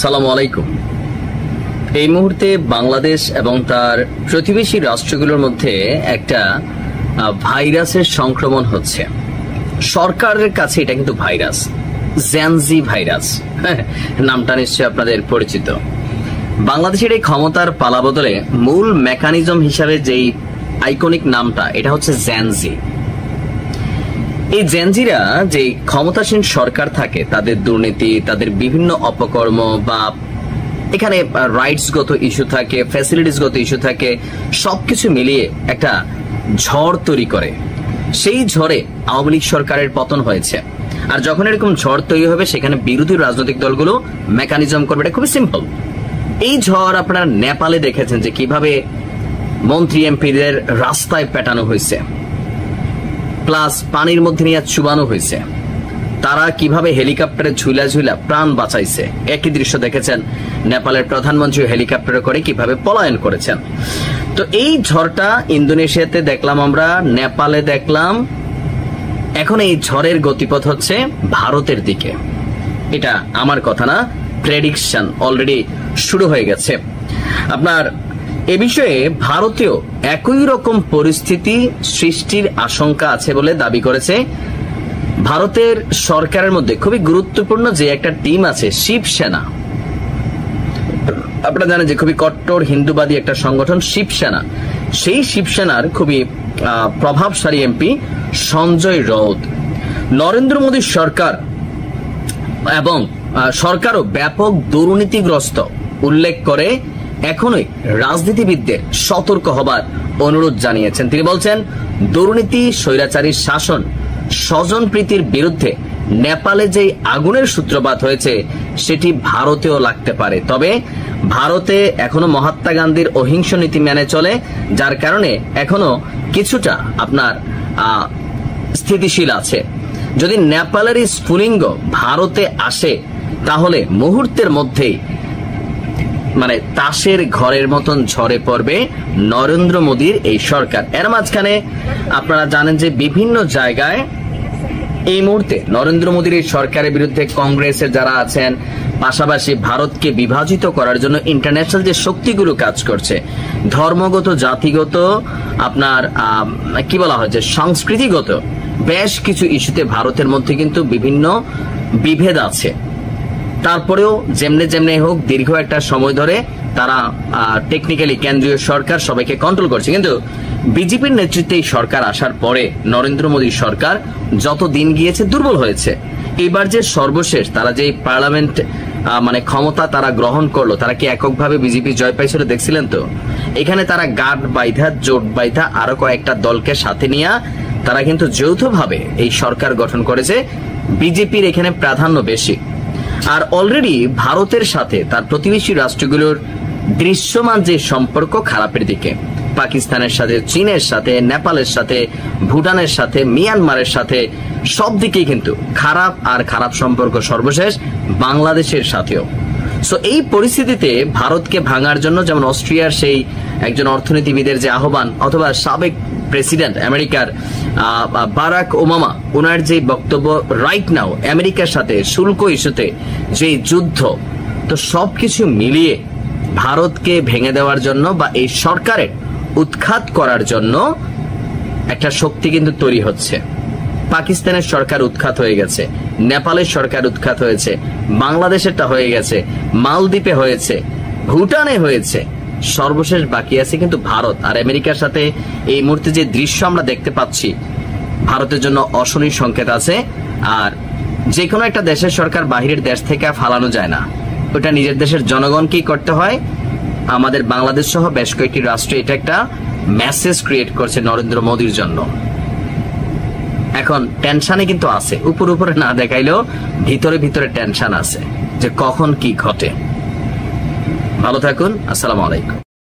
সালামু আলাইকুম। এই মুহূর্তে বাংলাদেশ এবং তার প্রতিবেশী রাষ্ট্রগুলোর মধ্যে একটা ভাইরাসের সংক্রমণ হচ্ছে। সরকারের কাছে এটা কিন্তু ভাইরাস, জ্যানজি ভাইরাস। নামটা নিশ্চয়ই আপনাদের পরিচিত। বাংলাদেশের এই ক্ষমতার পালাবদলে মূল মেকানিজম হিসাবে যেই আইকনিক নামটা, এটা হচ্ছে জ্যানজি। এই জ্যানজিরা যে ক্ষমতাসীন সরকার থাকে, তাদের দুর্নীতি, তাদের বিভিন্ন অপকর্ম বা এখানে রাইটসগত ইস্যু থাকে, ফ্যাসিলিটিসগত ইস্যু থাকে, সবকিছু মিলিয়ে একটা ঝড় তৈরি করে। সেই ঝড়ে আওয়ামী লীগ সরকারের পতন হয়েছে। আর যখন এরকম ঝড় তৈরি হবে, সেখানে বিরোধী রাজনৈতিক দলগুলো মেকানিজম করবে। এটা খুবই সিম্পল। এই ঝড় আপনারা নেপালে দেখেছেন যে কিভাবে মন্ত্রী এমপিদের রাস্তায় পেটানো হয়েছে, প্লাস পানির মধ্যে নিয়ে চুবানো হয়েছে। তারা কিভাবে হেলিকপ্টারে ঝুলা ঝুলা প্রাণ বাঁচাইছে। একই দৃশ্য দেখেছেন নেপালের প্রধানমন্ত্রী হেলিকপ্টারে করে কিভাবে পলায়ন করেছেন। তো এই ঝড়টা ইন্দোনেশিয়াতে দেখলাম আমরা, নেপালে দেখলাম। এখন এই ঝড়ের গতিপথ হচ্ছে ভারতের দিকে। এটা আমার কথা না, প্রেডিকশন অলরেডি শুরু হয়ে গেছে। আপনার এ বিষয়ে ভারতেও একই রকম পরিস্থিতি সৃষ্টির আশঙ্কা আছে বলে দাবি করেছে ভারতের সরকারের মধ্যে খুবই গুরুত্বপূর্ণ যে একটা টিম আছে, শিবসেনা। আপনারা জানেন যে খুবই কট্টর হিন্দুবাদী একটা সংগঠন শিবসেনা। সেই শিবসেনার খুবই প্রভাবশালী এমপি সঞ্জয় রাউত নরেন্দ্র মোদীর সরকার এবং সরকারও ব্যাপক দুর্নীতিগ্রস্ত উল্লেখ করে এখনই রাজনীতিবিদদের সতর্ক হবার অনুরোধ জানিয়েছেন। তিনি বলছেন, দুর্নীতি, স্বৈরাচারী শাসন, স্বজনপ্রীতির বিরুদ্ধে নেপালে যে আগুনের সূত্রপাত হয়েছে সেটি ভারতেও লাগতে পারে। তবে ভারতে এখনো মহাত্মা গান্ধীর অহিংস নীতি মেনে চলে, যার কারণে এখনো কিছুটা আপনার স্থিতিশীল আছে। যদি নেপালের এই স্ফুলিঙ্গ ভারতে আসে, তাহলে মুহূর্তের মধ্যেই মানে তাসের ঘরের মতন ঝরে পড়বে নরেন্দ্র মোদীর এই সরকার। এর মাঝখানে আপনারা জানেন যে বিভিন্ন জায়গায় এই মুহূর্তে নরেন্দ্র মোদীর এই সরকারের বিরুদ্ধে কংগ্রেসের যারা আছেন, পাশাপাশি ভারতকে বিভাজিত করার জন্য ইন্টারন্যাশনাল যে শক্তিগুলো কাজ করছে, ধর্মগত, জাতিগত, আপনার কি বলা হয় যে সংস্কৃতিগত বেশ কিছু ইস্যুতে ভারতের মধ্যে কিন্তু বিভিন্ন বিভেদ আছে। তারপরেও যেমনে যেমনে হোক দীর্ঘ একটা সময় ধরে তারা টেকনিক্যালি কেন্দ্রীয় সরকার সবাইকে কন্ট্রোল করছে। কিন্তু বিজেপির নেতৃত্বে এই সরকার আসার পরে নরেন্দ্র মোদীর সরকার যত দিন গিয়েছে দুর্বল হয়েছে। এবার যে সর্বশেষ তারা যে পার্লামেন্ট মানে ক্ষমতা তারা গ্রহণ করলো, তারা কি এককভাবে বিজেপি জয় পাইছিল দেখছিলেন তো? এখানে তারা গাঁট বাইধা, জোট বাইধা আরো কয়েকটা দলকে সাথে নিয়ে তারা কিন্তু যৌথভাবে এই সরকার গঠন করেছে। বিজেপির এখানে প্রাধান্য বেশি। আর অলরেডি ভারতের সাথে তার প্রতিবেশী রাষ্ট্রগুলোর দৃশ্যমান যে সম্পর্ক খারাপের দিকে, পাকিস্তানের সাথে, চীনের সাথে, নেপালের সাথে, ভুটানের সাথে, মিয়ানমারের সাথে, সব দিকেই কিন্তু খারাপ। আর খারাপ সম্পর্ক সর্বশেষ বাংলাদেশের সাথেও। সো এই পরিস্থিতিতে ভারতকে ভাঙার জন্য যেমন অস্ট্রিয়ার সেই একজন অর্থনীতিবিদের যে আহ্বান, অথবা সাবেক প্রেসিডেন্ট আমেরিকার বারাক ওবামা, ওনার যে বক্তব্য, রাইট নাও আমেরিকার সাথে শুল্ক ইস্যুতে যে যুদ্ধ, তো সবকিছু মিলিয়ে ভারতকে ভেঙে দেওয়ার জন্য বা এই সরকারের উৎখাত করার জন্য একটা শক্তি কিন্তু তৈরি হচ্ছে। পাকিস্তানের সরকার উৎখাত হয়ে গেছে, নেপালের সরকার উৎখাত হয়েছে, বাংলাদেশেরটা হয়ে গেছে, মালদ্বীপে হয়েছে, ভুটানে হয়েছে, সর্বশেষ বাকি আছে কিন্তু ভারত। আর আমেরিকার সাথে এই মুহূর্তে যে দৃশ্য আমরা দেখতে পাচ্ছি, ভারতের জন্য অশনি সংকেত আছে। আর যে কোনো একটা দেশের সরকার বাহিরের দেশ থেকে ফালানো যায় না, ওটা নিজের দেশের জনগণকেই করতে হয়। আমাদের বাংলাদেশ সহ বেশ কয়েকটি রাষ্ট্রে এটা একটা মেসেজ ক্রিয়েট করছে নরেন্দ্র মোদীর জন্য। এখন টেনশনে কিন্তু আছে, উপর উপরে না দেখাইলেও ভিতরে ভিতরে টেনশন আছে যে কখন কি ঘটে। ভালো থাকুন, আসসালামু আলাইকুম।